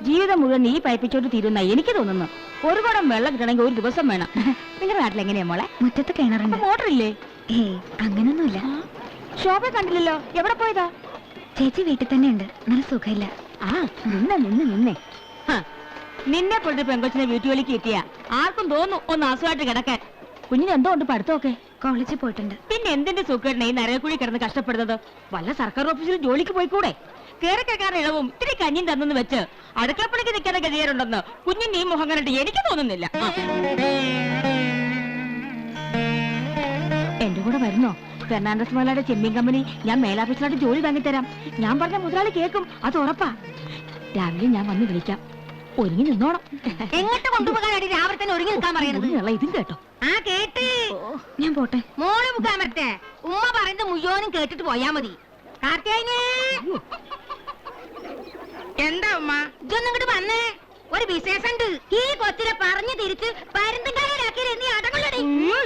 ജീവിതം മുഴുവൻ നീ പയപ്പിച്ചോട്ട് തീരുന്ന എനിക്ക് തോന്നുന്നു. ഒരു കുടം വെള്ളം കിട്ടണമെങ്കിൽ ഒരു ദിവസം വേണം. നിങ്ങളുടെ നാട്ടിൽ എങ്ങനെയാ മോളെ? മുറ്റത്ത് കിണറുണ്ട്. മോട്ടറില്ലേ? അങ്ങനൊന്നുമില്ല. ശോഭ കണ്ടില്ലല്ലോ, എവിടെ പോയതാ? ചേച്ചി വീട്ടിൽ തന്നെ ഉണ്ട്. നല്ല സുഖമില്ല. നിന്നെ നിന്നെ കൊണ്ട് പെങ്കൊച്ചിനെ വീട്ടുജോലിക്ക് കിട്ടിയ ആർക്കും തോന്നും ഒന്ന് അസുഖമായിട്ട് കിടക്കാൻ. കുഞ്ഞിന് എന്തോ ഉണ്ട് പഠിത്തമൊക്കെ? കോളേജിൽ പോയിട്ടുണ്ട്. പിന്നെ എന്തിന്റെ സുഖേട്ടനെ ഈ നരകുഴി കിടന്ന് കഷ്ടപ്പെടുന്നത്? വല്ല സർക്കാർ ഓഫീസിലും ജോലിക്ക് പോയിക്കൂടെ? കേറി കേൾക്കാറ് ഇളവും ഇത്തിരി കഞ്ഞിയും തന്നെന്ന് വെച്ച് അടുക്കളപ്പണിക്ക് നിൽക്കുന്ന ഗതിയാറുണ്ടെന്ന് കുഞ്ഞിന്റെ ഈ മുഖം കണ്ടിട്ട് എനിക്ക് തോന്നുന്നില്ല. എന്റെ കൂടെ വരുന്നോ? ഫെർണാണ്ടസ് മുതലാളിയുടെ ചെമ്മീൻ കമ്പനി ഞാൻ മേലാഫീസിലായിട്ട് ജോലി വാങ്ങിത്തരാം. ഞാൻ പറഞ്ഞ മുതലാളി കേൾക്കും, അത് ഉറപ്പാ. രാവിലെ ഞാൻ വന്ന് വിളിക്കാം. ഒരുങ്ങി നിന്നോണം. എങ്ങോട്ട് കൊണ്ടുപോകാനാണ് രാവിലെ തന്നെ ഒരുങ്ങി നിൽക്കാൻ പറയുന്നത്? ഇതും കേട്ടോ. ആ കേട്ട്. ഞാൻ പോട്ടെ. മോള് മുക്കാൻ പറ്റേ? ഉമ്മ പറയുന്നത് മുഴുവനും കേട്ടിട്ട് പോയാ മതി. കാർത്തിയായിനെ എന്താ ഉമ്മ? ഇതൊന്നും ഇങ്ങോട്ട് വന്നേ, ഒരു വിശേഷണ്ട്. ഈ കൊച്ചിനെ പറഞ്ഞു തിരിച്ച് പരുന്തിണ്ടാക്കി നീ അടങ്ങുള്ളടി.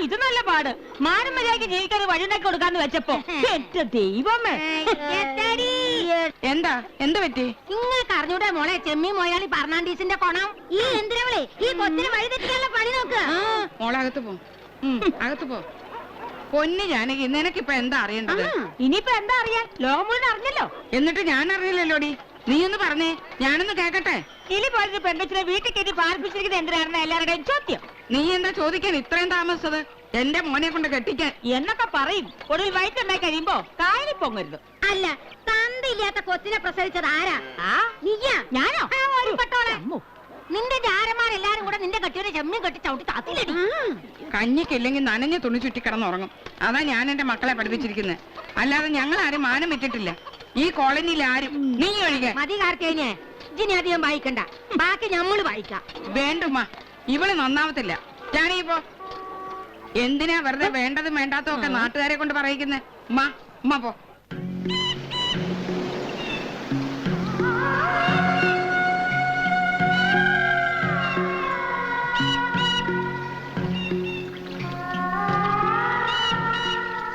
ഇത് നല്ല പാട്. മാനം മര്യാദയ്ക്ക് ജീവിക്കാൻ വഴിയുണ്ടാക്കി കൊടുക്കാന്ന് വെച്ചപ്പോ എന്റെ ദൈവമേ. എന്താ എന്ത് പറ്റി? നിങ്ങൾക്ക് അറിഞ്ഞൂടെ മോളെ ചെമ്മീൻ മൊയാളി ഫെർണാണ്ടീസിന്റെ കൊണം? ഈ എന്തിനവളെ ഈ കൊച്ചിനെ വഴി തെറ്റിക്കാനുള്ള പണി നോക്ക്. മോളകത്ത് പോ, അകത്ത് പോ. പൊന്നു ജാനകി, നിനക്കിപ്പൊ എന്താ അറിയേണ്ടത്? ഇനിയിപ്പോ എന്താ അറിയാൻ? ലോകം മുഴുവൻ അറിഞ്ഞല്ലോ. എന്നിട്ട് ഞാൻ അറിയില്ലല്ലോടി. നീ ഒന്ന് പറഞ്ഞേ, ഞാനൊന്ന് കേക്കട്ടെ. കിളി പോലൊരു പെൺകൊച്ചിനെ വീട്ടിൽ കയറ്റി പാർപ്പിച്ചിരിക്കുന്നത് എന്തിനാണെന്ന് എല്ലാവരുടെയും ചോദ്യം. നീ എന്താ ചോദിക്കാൻ ഇത്രയും താമസിച്ചത്? എന്റെ മോനെ കൊണ്ട് കെട്ടിക്കാൻ എന്നൊക്കെ പറയും. ഒടുവിൽ വയറ്റുണ്ടായി കഴിയുമ്പോ കായലിൽ പൊങ്ങരുത്. അല്ല, തന്തയില്ലാത്ത കൊച്ചിനെ പ്രസവിച്ചത് ആരാ? നീയാ? ഞാനോ? ഒരു പട്ടോളെ. നിന്റെ ജാരന്മാരെല്ലാരും കൂടെ നിന്റെ കെട്ടിയുടെ ചെമ്മീൻ കെട്ടി ചവിട്ടി താത്തിലടി. കഞ്ഞിക്കില്ലെങ്കിൽ നനഞ്ഞ് തുണി ചുറ്റി കിടന്നുറങ്ങും. അതാ ഞാൻ എന്റെ മക്കളെ പഠിപ്പിച്ചിരിക്കുന്നത്. അല്ലാതെ ഞങ്ങൾ ആരും മാനം വിട്ടിട്ടില്ല. ഈ കോളനിയിൽ ആരും. നീ ഒഴികെ. മതി കാർത്തേനെ, ഇനി അധികം വായിക്കണ്ട. ബാക്കി ഞമ്മള് വായിക്കാം. വേണ്ടുമ്മ, ഇവള് നന്നാവത്തില്ല. ഞാനീപ്പോ എന്തിനാ വെറുതെ വേണ്ടതും വേണ്ടാത്തതും ഒക്കെ നാട്ടുകാരെ കൊണ്ട് പറയിക്കുന്നേ? ഉമ്മ പോ.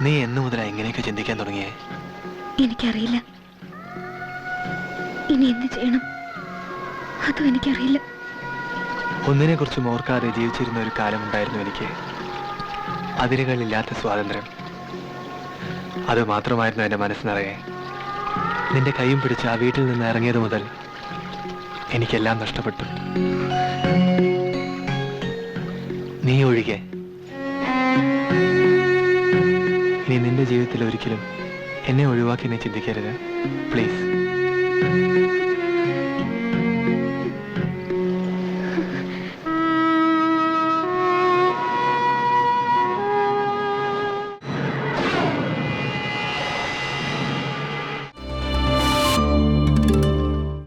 നീ എന്നു മുതലാ ഇങ്ങനെയൊക്കെ ചിന്തിക്കാൻ തുടങ്ങിയേ? എനിക്കറിയില്ല. ഇനി എന്ത് ചെയ്യണം അതും എനിക്കറിയില്ല. ഒന്നിനെ കുറിച്ചും ഓർക്കാതെ ജീവിച്ചിരുന്ന ഒരു കാലമുണ്ടായിരുന്നു എനിക്ക്. അതിരുകളില്ലാത്ത സ്വാതന്ത്ര്യം. അത് മാത്രമായിരുന്നു എൻ്റെ മനസ്സിനറിയെ. നിന്റെ കൈയും പിടിച്ച് ആ വീട്ടിൽ നിന്ന് ഇറങ്ങിയത് മുതൽ എനിക്കെല്ലാം നഷ്ടപ്പെട്ടു. നീ ഒഴികെ. നീ നിന്റെ ജീവിതത്തിൽ ഒരിക്കലും എന്നെ ഒഴിവാക്കി നീ ചിന്തിക്കരുത്, പ്ലീസ്.